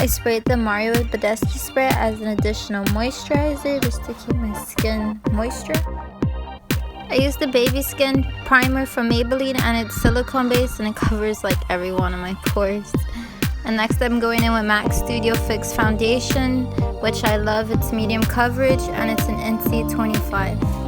I sprayed the Mario Badescu spray as an additional moisturizer just to keep my skin moisture. I used the Baby Skin primer from Maybelline, and it's silicone based and it covers like every one of my pores. And next I'm going in with MAC Studio Fix foundation, which I love. It's medium coverage and it's an NC25.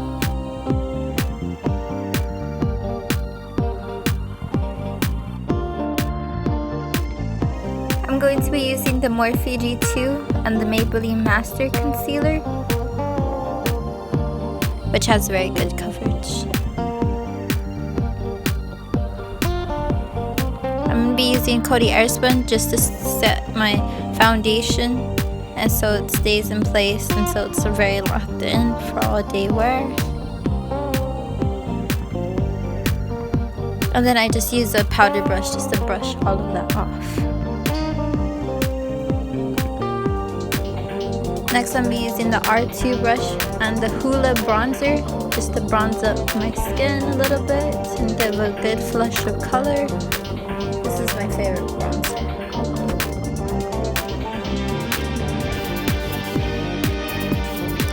I'm going to be using the Morphe G2 and the Maybelline Master Concealer, which has very good coverage. I'm going to be using Coty Airspun just to set my foundation, and so it stays in place and so it's very locked in for all day wear. And then I just use a powder brush just to brush all of that off. Next I'm going to be using the R2 brush and the Hoola bronzer just to bronze up my skin a little bit and give a good flush of color. This is my favorite bronzer.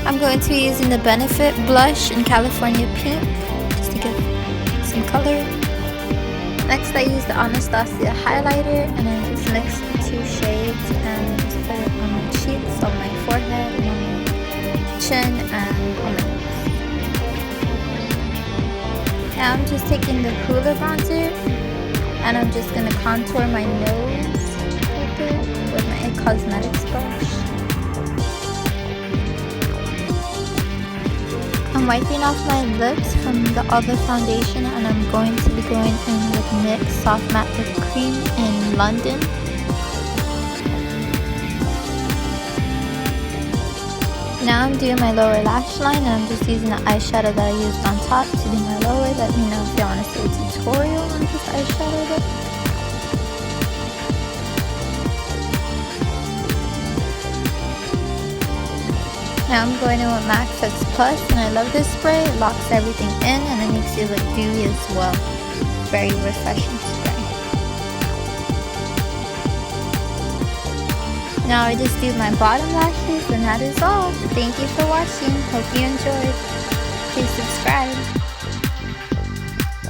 I'm going to be using the Benefit blush in California Pink just to give some color. Next I use the Anastasia highlighter and I just mix the two shades and just put it on my cheeks, on my forehead, and on my chin, and on my nose. Now I'm just taking the Hoola bronzer and I'm just going to contour my nose a bit with my IT Cosmetics brush. I'm wiping off my lips from the other foundation and I'm going to be going in with NYX Soft Matte Lip Cream in London. Now I'm doing my lower lash line and I'm just using the eyeshadow that I used on top to do my lower. Let me know if you want to see a tutorial on this eyeshadow look. Now I'm going in with MAC Fix Plus, and I love this spray. It locks everything in and it makes you look dewy as well. Very refreshing spray. Now I just do my bottom lashes and that is all. Thank you for watching. Hope you enjoyed. Please subscribe.